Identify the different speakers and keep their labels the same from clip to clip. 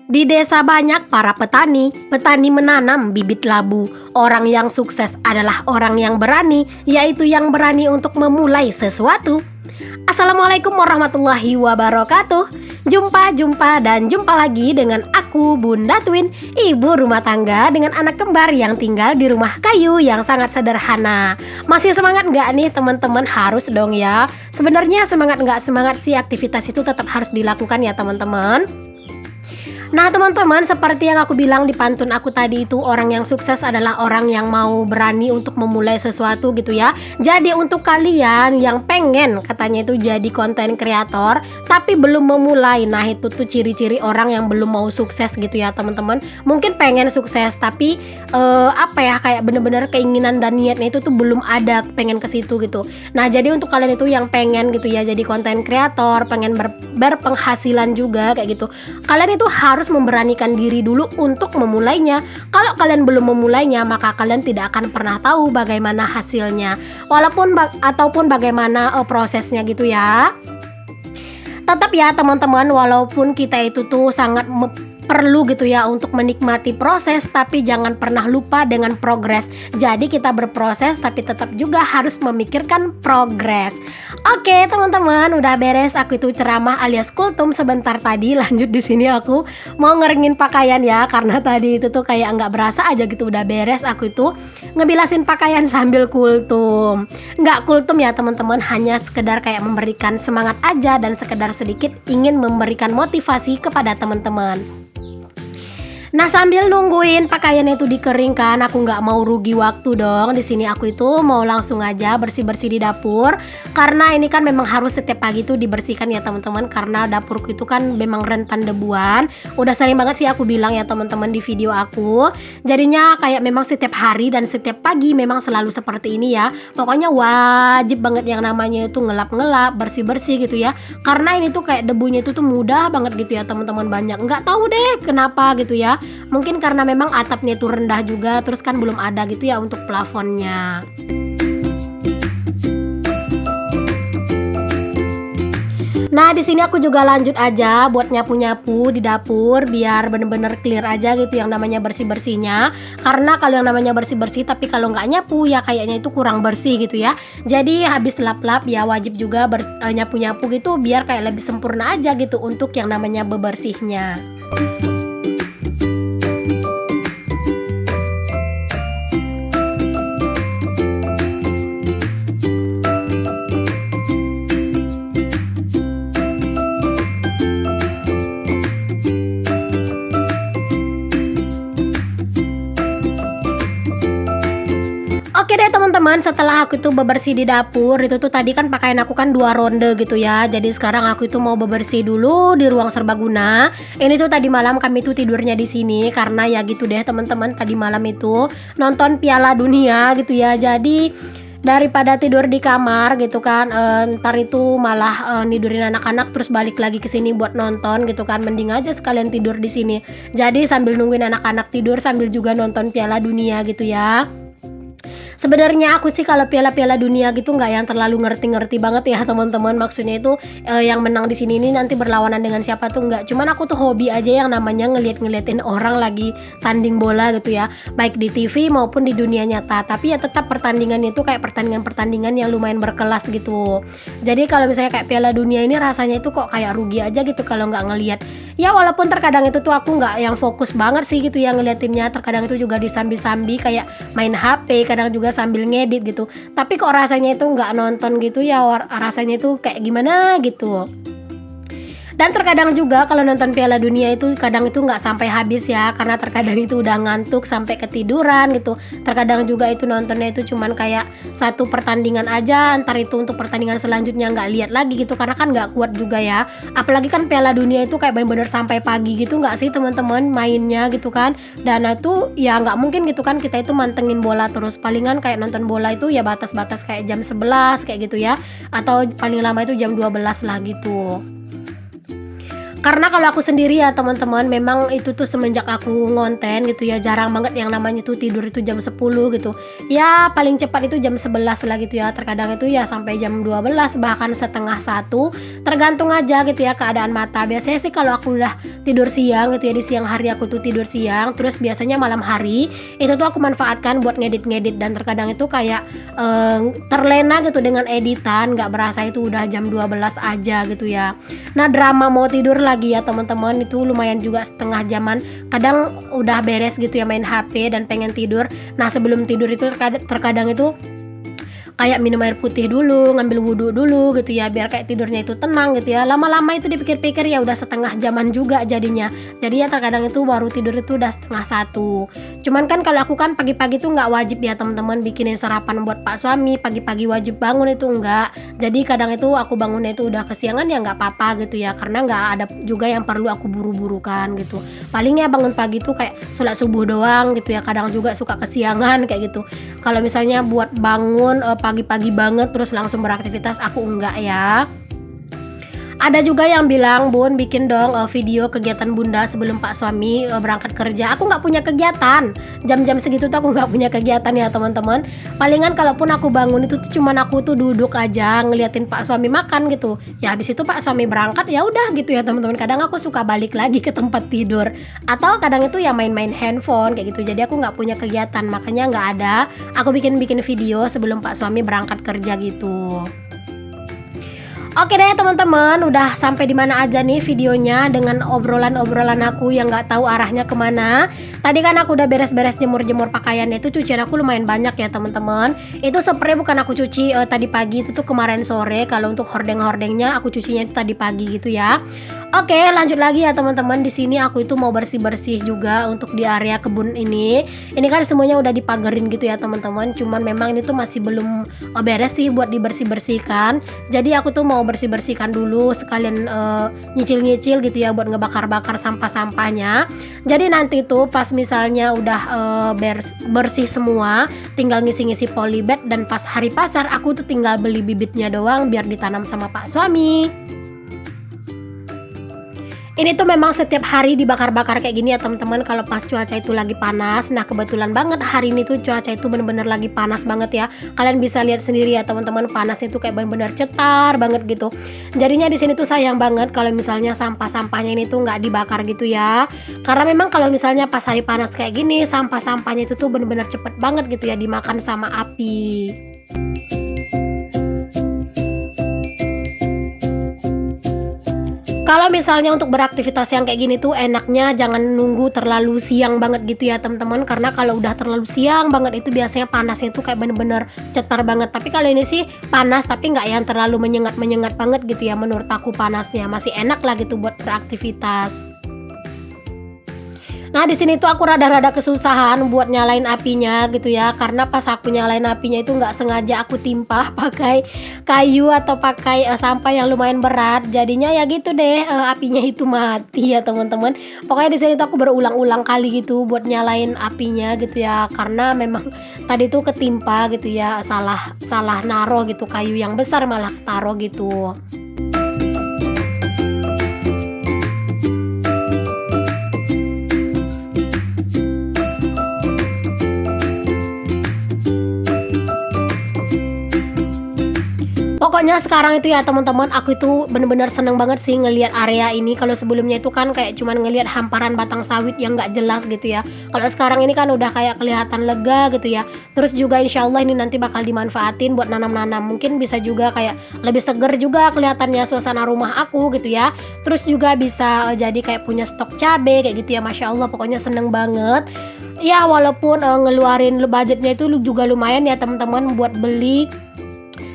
Speaker 1: Di desa banyak para petani. Petani menanam bibit labu. Orang yang sukses adalah orang yang berani, yaitu yang berani untuk memulai sesuatu. Assalamualaikum warahmatullahi wabarakatuh. Jumpa lagi dengan aku Bunda Twin, ibu rumah tangga dengan anak kembar yang tinggal di rumah kayu yang sangat sederhana. Masih semangat nggak nih teman-teman? Harus dong ya. Sebenarnya semangat nggak semangat sih, aktivitas itu tetap harus dilakukan ya teman-teman. Nah teman-teman, seperti yang aku bilang di pantun aku tadi itu, orang yang sukses adalah orang yang mau berani untuk memulai sesuatu gitu ya. Jadi untuk kalian yang pengen katanya itu jadi konten kreator tapi belum memulai, nah itu tuh ciri-ciri orang yang belum mau sukses gitu ya teman-teman. Mungkin pengen sukses tapi kayak bener-bener keinginan dan niatnya itu tuh belum ada, pengen ke situ gitu. Nah jadi untuk kalian itu yang pengen gitu ya jadi konten kreator, pengen berpenghasilan juga kayak gitu, kalian itu harus memberanikan diri dulu untuk memulainya. Kalau kalian belum memulainya, maka kalian tidak akan pernah tahu bagaimana hasilnya, ataupun bagaimana prosesnya gitu ya. Tetap ya teman-teman, walaupun kita itu tuh sangat perlu gitu ya untuk menikmati proses, tapi jangan pernah lupa dengan progres. Jadi kita berproses tapi tetap juga harus memikirkan progres. Oke teman-teman, udah beres aku itu ceramah alias kultum sebentar tadi. Lanjut di sini aku mau ngeringin pakaian ya, karena tadi itu tuh kayak nggak berasa aja gitu udah beres aku itu ngebilasin pakaian sambil kultum. Nggak kultum ya teman-teman, hanya sekedar kayak memberikan semangat aja dan sekedar sedikit ingin memberikan motivasi kepada teman-teman. Nah sambil nungguin pakaian itu dikeringkan, aku nggak mau rugi waktu dong. Di sini aku itu mau langsung aja bersih-bersih di dapur, karena ini kan memang harus setiap pagi tuh dibersihkan ya teman-teman, karena dapurku itu kan memang rentan debuan. Udah sering banget sih aku bilang ya teman-teman di video aku. Jadinya kayak memang setiap hari dan setiap pagi memang selalu seperti ini ya. Pokoknya wajib banget yang namanya itu ngelap-ngelap, bersih-bersih gitu ya. Karena ini tuh kayak debunya itu tuh mudah banget gitu ya teman-teman, banyak. Nggak tahu deh kenapa gitu ya. Mungkin karena memang atapnya itu rendah juga, terus kan belum ada gitu ya untuk plafonnya. Nah di sini aku juga lanjut aja buat nyapu-nyapu di dapur biar bener-bener clear aja gitu yang namanya bersih-bersihnya. Karena kalau yang namanya bersih-bersih tapi kalau nggak nyapu ya kayaknya itu kurang bersih gitu ya. Jadi habis lap-lap ya wajib juga nyapu-nyapu gitu biar kayak lebih sempurna aja gitu untuk yang namanya bebersihnya. Oke deh teman-teman, setelah aku itu bebersih di dapur itu tuh tadi kan pakaian aku kan 2 ronde gitu ya. Jadi sekarang aku itu mau bebersih dulu di ruang serbaguna. Ini tuh tadi malam kami tuh tidurnya di sini karena ya gitu deh teman-teman, tadi malam itu nonton Piala Dunia gitu ya. Jadi daripada tidur di kamar gitu kan, ntar itu malah nidurin anak-anak terus balik lagi ke sini buat nonton gitu kan, mending aja sekalian tidur di sini. Jadi sambil nungguin anak-anak tidur sambil juga nonton Piala Dunia gitu ya. Sebenarnya aku sih kalau piala-piala dunia gitu nggak yang terlalu ngerti-ngerti banget ya teman-teman. Maksudnya itu yang menang di sini ini nanti berlawanan dengan siapa tuh nggak. Cuman aku tuh hobi aja yang namanya ngeliatin orang lagi tanding bola gitu ya, baik di TV maupun di dunia nyata. Tapi ya tetap pertandingannya itu kayak pertandingan-pertandingan yang lumayan berkelas gitu. Jadi kalau misalnya kayak Piala Dunia ini rasanya itu kok kayak rugi aja gitu kalau nggak ngeliat. Ya walaupun terkadang itu tuh aku nggak yang fokus banget sih gitu ya ngeliatinnya. Terkadang itu juga disambi-sambi kayak main HP, kadang juga sambil ngedit gitu. Tapi kok rasanya itu nggak nonton gitu ya, rasanya itu kayak gimana gitu. Dan terkadang juga kalau nonton Piala Dunia itu kadang itu nggak sampai habis ya, karena terkadang itu udah ngantuk sampai ketiduran gitu. Terkadang juga itu nontonnya itu cuman kayak satu pertandingan aja, ntar itu untuk pertandingan selanjutnya nggak lihat lagi gitu, karena kan nggak kuat juga ya. Apalagi kan Piala Dunia itu kayak bener-bener sampai pagi gitu nggak sih teman-teman mainnya gitu kan. Dan itu ya nggak mungkin gitu kan kita itu mantengin bola terus. Palingan kayak nonton bola itu ya batas-batas kayak jam 11 kayak gitu ya, atau paling lama itu jam 12 lah gitu. Karena kalau aku sendiri ya teman-teman, memang itu tuh semenjak aku ngonten gitu ya, jarang banget yang namanya tuh tidur itu jam 10 gitu. Ya paling cepat itu jam 11 lah gitu ya. Terkadang itu ya sampai jam 12 bahkan setengah satu, tergantung aja gitu ya keadaan mata. Biasanya sih kalau aku udah tidur siang gitu ya, di siang hari aku tuh tidur siang, terus biasanya malam hari itu tuh aku manfaatkan buat ngedit-ngedit, dan terkadang itu kayak terlena gitu dengan editan, nggak berasa itu udah jam 12 aja gitu ya. Nah, drama mau tidur lagi ya teman-teman, itu lumayan juga setengah jaman. Kadang udah beres gitu ya main HP dan pengen tidur. Nah, sebelum tidur itu terkadang itu kayak minum air putih dulu, ngambil wudhu dulu gitu ya, biar kayak tidurnya itu tenang gitu ya. Lama-lama itu dipikir-pikir ya udah setengah jaman juga jadinya. Jadi ya terkadang itu baru tidur itu udah setengah satu. Cuman kan kalau aku kan pagi-pagi tuh nggak wajib ya teman-teman bikinin sarapan buat Pak suami. Pagi-pagi wajib bangun itu enggak. Jadi kadang itu aku bangunnya itu udah kesiangan ya nggak apa-apa gitu ya, karena nggak ada juga yang perlu aku buru-burukan gitu. Paling ya bangun pagi tuh kayak sholat subuh doang gitu ya. Kadang juga suka kesiangan kayak gitu. Kalau misalnya buat bangun pagi-pagi banget terus langsung beraktivitas, aku enggak ya. Ada juga yang bilang, Bun bikin dong video kegiatan bunda sebelum Pak suami berangkat kerja. Aku nggak punya kegiatan, jam-jam segitu tuh aku nggak punya kegiatan ya teman-teman. Palingan kalaupun aku bangun itu tuh cuman aku tuh duduk aja ngeliatin Pak suami makan gitu. Ya habis itu Pak suami berangkat ya udah gitu ya teman-teman. Kadang aku suka balik lagi ke tempat tidur, atau kadang itu ya main-main handphone kayak gitu. Jadi aku nggak punya kegiatan, makanya nggak ada aku bikin video sebelum Pak suami berangkat kerja gitu. Oke deh teman-teman, udah sampai di mana aja nih videonya dengan obrolan-obrolan aku yang nggak tahu arahnya kemana. Tadi kan aku udah beres-beres jemur-jemur pakaian, itu cucian aku lumayan banyak ya teman-teman. Itu spray bukan aku cuci tadi pagi, itu tuh kemarin sore. Kalau untuk hordeng-hordengnya aku cucinya itu tadi pagi gitu ya. Oke, lanjut lagi ya teman-teman. Di sini aku itu mau bersih-bersih juga untuk di area kebun ini. Ini kan semuanya udah dipagerin gitu ya teman-teman. Cuman memang ini tuh masih belum beres sih buat dibersih-bersihkan. Jadi aku tuh mau bersih-bersihkan dulu sekalian nyicil-nyicil gitu ya buat ngebakar-bakar sampah-sampahnya. Jadi nanti tuh pas misalnya udah bersih semua, tinggal ngisi-ngisi polybag, dan pas hari pasar aku tuh tinggal beli bibitnya doang biar ditanam sama Pak suami. Ini tuh memang setiap hari dibakar-bakar kayak gini ya teman-teman kalau pas cuaca itu lagi panas. Nah, kebetulan banget hari ini tuh cuaca itu bener-bener lagi panas banget ya. Kalian bisa lihat sendiri ya teman-teman, panas itu kayak bener-bener cetar banget gitu. Jadinya di sini tuh sayang banget kalau misalnya sampah-sampahnya ini tuh nggak dibakar gitu ya. Karena memang kalau misalnya pas hari panas kayak gini, sampah-sampahnya itu tuh bener-bener cepet banget gitu ya dimakan sama api. Kalau misalnya untuk beraktivitas yang kayak gini tuh enaknya jangan nunggu terlalu siang banget gitu ya teman-teman, karena kalau udah terlalu siang banget itu biasanya panasnya tuh kayak bener-bener cetar banget. Tapi kalau ini sih panas tapi nggak yang terlalu menyengat banget gitu ya, menurut aku panasnya masih enak lah gitu buat beraktivitas. Nah, di sini tuh aku rada-rada kesusahan buat nyalain apinya gitu ya, karena pas aku nyalain apinya itu nggak sengaja aku timpa pakai kayu atau pakai sampah yang lumayan berat. Jadinya ya gitu deh, apinya itu mati ya teman-teman. Pokoknya di sini tuh aku berulang-ulang kali gitu buat nyalain apinya gitu ya, karena memang tadi tuh ketimpa gitu ya, salah naruh gitu, kayu yang besar malah taruh gitu. Pokoknya sekarang itu ya teman-teman, aku itu bener-bener seneng banget sih ngelihat area ini. Kalau sebelumnya itu kan kayak cuman ngelihat hamparan batang sawit yang nggak jelas gitu ya. Kalau sekarang ini kan udah kayak kelihatan lega gitu ya. Terus juga insya Allah ini nanti bakal dimanfaatin buat nanam-nanam. Mungkin bisa juga kayak lebih seger juga kelihatannya suasana rumah aku gitu ya. Terus juga bisa jadi kayak punya stok cabe kayak gitu ya. Masya Allah, pokoknya seneng banget. Ya walaupun ngeluarin budgetnya itu juga lumayan ya teman-teman buat beli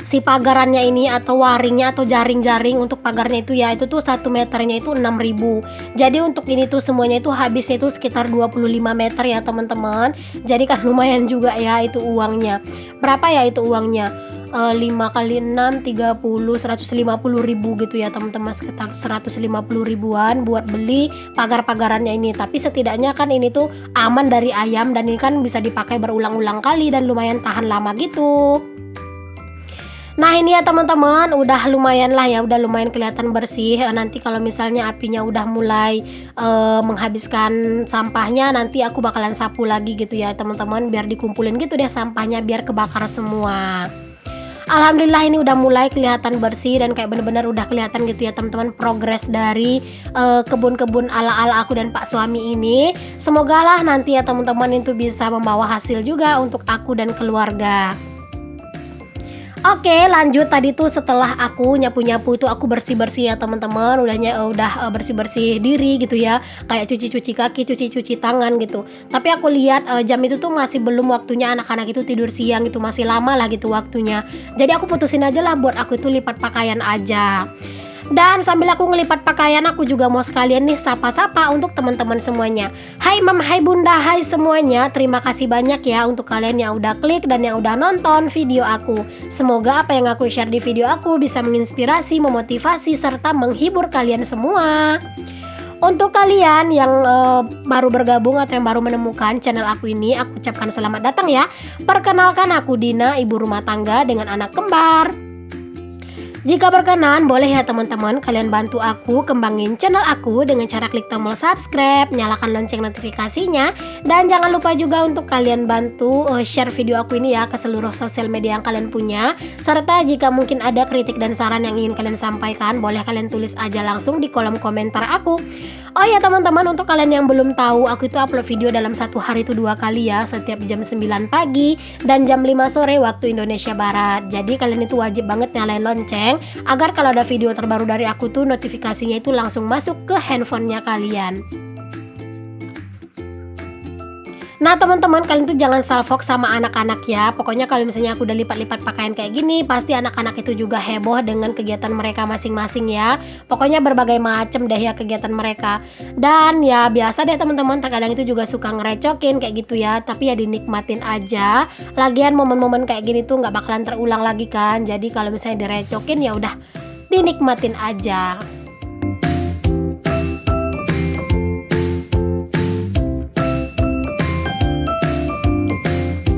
Speaker 1: si pagarannya ini atau waringnya atau jaring-jaring untuk pagarnya itu ya, itu tuh 1 meternya itu 6.000. Jadi untuk ini tuh semuanya itu habisnya itu sekitar 25 meter ya teman-teman. Jadi kan lumayan juga ya itu uangnya. Berapa ya itu uangnya? 5 kali 6 30 150 ribu gitu ya teman-teman, sekitar 150 ribuan buat beli pagar-pagarannya ini. Tapi setidaknya kan ini tuh aman dari ayam, dan ini kan bisa dipakai berulang-ulang kali dan lumayan tahan lama gitu. Nah ini ya teman-teman, udah lumayan lah ya, udah lumayan kelihatan bersih. Nanti kalau misalnya apinya udah mulai menghabiskan sampahnya, nanti aku bakalan sapu lagi gitu ya teman-teman, biar dikumpulin gitu deh sampahnya, biar kebakar semua. Alhamdulillah ini udah mulai kelihatan bersih dan kayak bener-bener udah kelihatan gitu ya teman-teman, progres dari kebun-kebun ala-ala aku dan Pak suami ini. Semoga lah nanti ya teman-teman itu bisa membawa hasil juga untuk aku dan keluarga. Oke, lanjut. Tadi tuh setelah aku nyapu-nyapu itu aku bersih-bersih ya teman-teman, udah bersih-bersih diri gitu ya, kayak cuci-cuci kaki, cuci-cuci tangan gitu. Tapi aku lihat jam itu tuh masih belum waktunya anak-anak itu tidur siang gitu, masih lama lah gitu waktunya. Jadi aku putusin aja lah buat aku itu lipat pakaian aja. Dan sambil aku ngelipat pakaian, aku juga mau sekalian nih sapa-sapa untuk teman-teman semuanya. Hai Mam, hai Bunda, hai semuanya. Terima kasih banyak ya untuk kalian yang udah klik dan yang udah nonton video aku. Semoga apa yang aku share di video aku bisa menginspirasi, memotivasi, serta menghibur kalian semua. Untuk kalian yang baru bergabung atau yang baru menemukan channel aku ini, aku ucapkan selamat datang ya. Perkenalkan, aku Dina, ibu rumah tangga dengan anak kembar. Jika berkenan, boleh ya teman-teman kalian bantu aku kembangin channel aku dengan cara klik tombol subscribe, nyalakan lonceng notifikasinya, dan jangan lupa juga untuk kalian bantu share video aku ini ya ke seluruh sosial media yang kalian punya. Serta jika mungkin ada kritik dan saran yang ingin kalian sampaikan, boleh kalian tulis aja langsung di kolom komentar aku. Oh ya teman-teman, untuk kalian yang belum tahu, aku itu upload video dalam satu hari itu 2 kali ya, setiap jam 9 pagi dan jam 5 sore waktu Indonesia Barat. Jadi kalian itu wajib banget nyalain lonceng agar kalau ada video terbaru dari aku tuh notifikasinya itu langsung masuk ke handphonenya kalian. Nah teman-teman, kalian tuh jangan salfok sama anak-anak ya. Pokoknya kalau misalnya aku udah lipat-lipat pakaian kayak gini, pasti anak-anak itu juga heboh dengan kegiatan mereka masing-masing ya. Pokoknya berbagai macam deh ya kegiatan mereka. Dan ya biasa deh teman-teman, terkadang itu juga suka ngerecokin kayak gitu ya. Tapi ya dinikmatin aja. Lagian momen-momen kayak gini tuh nggak bakalan terulang lagi kan. Jadi kalau misalnya direcokin ya udah dinikmatin aja.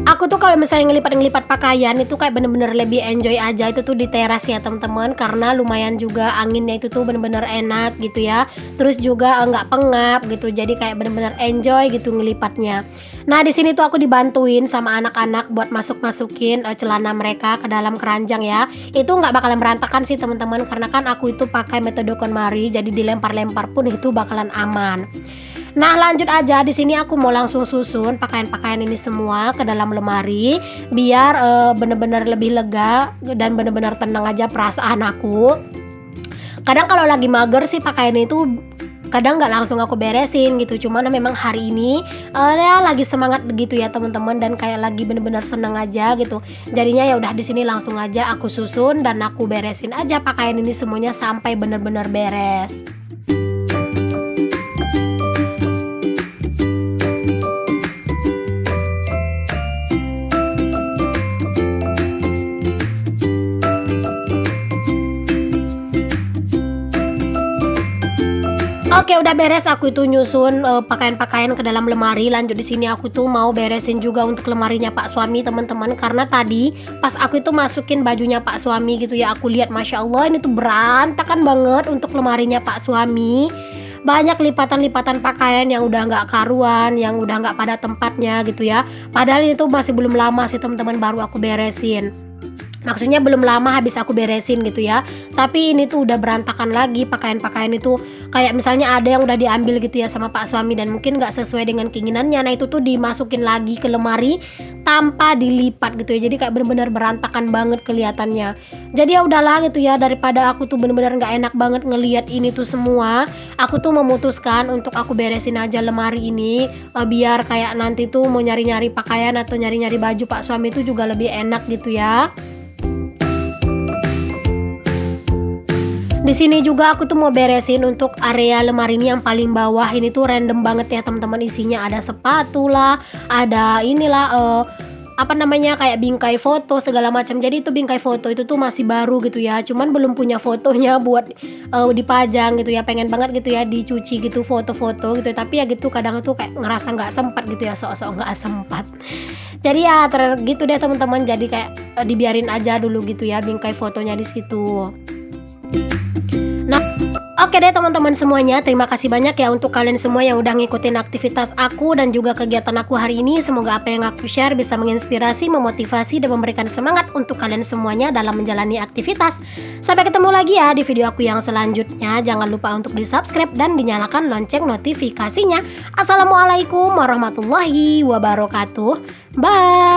Speaker 1: Aku tuh kalau misalnya ngelipat-ngelipat pakaian itu kayak bener-bener lebih enjoy aja itu tuh di teras ya teman-teman, karena lumayan juga anginnya itu tuh bener-bener enak gitu ya. Terus juga nggak pengap gitu, jadi kayak bener-bener enjoy gitu ngelipatnya. Nah di sini tuh aku dibantuin sama anak-anak buat masukin celana mereka ke dalam keranjang ya. Itu nggak bakalan berantakan sih teman-teman, karena kan aku itu pakai metode KonMari, jadi dilempar-lempar pun itu bakalan aman. Nah lanjut aja, di sini aku mau langsung susun pakaian-pakaian ini semua ke dalam lemari biar bener-bener lebih lega dan bener-bener tenang aja perasaan aku. Kadang kalau lagi mager sih pakaian itu kadang nggak langsung aku beresin gitu, cuman memang hari ini ya lagi semangat gitu ya teman-teman, dan kayak lagi bener-bener seneng aja gitu. Jadinya ya udah di sini langsung aja aku susun dan aku beresin aja pakaian ini semuanya sampai bener-bener beres. Oke, udah beres aku itu nyusun pakaian-pakaian ke dalam lemari. Lanjut di sini aku tuh mau beresin juga untuk lemarinya Pak suami teman-teman, karena tadi pas aku itu masukin bajunya Pak suami gitu ya, aku lihat Masya Allah ini tuh berantakan banget untuk lemarinya Pak suami. Banyak lipatan-lipatan pakaian yang udah nggak karuan, yang udah nggak pada tempatnya gitu ya. Padahal ini tuh masih belum lama sih teman-teman baru aku beresin. Maksudnya belum lama habis aku beresin gitu ya. Tapi ini tuh udah berantakan lagi pakaian-pakaian itu. Kayak misalnya ada yang udah diambil gitu ya sama Pak suami dan mungkin gak sesuai dengan keinginannya. Nah itu tuh dimasukin lagi ke lemari tanpa dilipat gitu ya. Jadi kayak bener-bener berantakan banget kelihatannya. Jadi ya udahlah gitu ya, daripada aku tuh bener-bener gak enak banget ngelihat ini tuh semua, aku tuh memutuskan untuk aku beresin aja lemari ini, biar kayak nanti tuh mau nyari-nyari pakaian atau nyari-nyari baju Pak suami itu juga lebih enak gitu ya. Di sini juga aku tuh mau beresin untuk area lemari ini yang paling bawah. Ini tuh random banget ya teman-teman, isinya ada sepatu lah, ada inilah apa namanya, kayak bingkai foto segala macam. Jadi itu bingkai foto itu tuh masih baru gitu ya, cuman belum punya fotonya buat dipajang gitu ya. Pengen banget gitu ya dicuci gitu foto-foto gitu, tapi ya gitu kadang tuh kayak ngerasa nggak sempat gitu ya, sok-sok nggak sempat. Jadi ya gitu deh teman-teman, jadi kayak dibiarin aja dulu gitu ya bingkai fotonya di situ. Nah, oke deh teman-teman semuanya, terima kasih banyak ya untuk kalian semua yang udah ngikutin aktivitas aku dan juga kegiatan aku hari ini. Semoga apa yang aku share bisa menginspirasi, memotivasi, dan memberikan semangat untuk kalian semuanya dalam menjalani aktivitas. Sampai ketemu lagi ya di video aku yang selanjutnya. Jangan lupa untuk di subscribe dan dinyalakan lonceng notifikasinya. Assalamualaikum warahmatullahi wabarakatuh. Bye.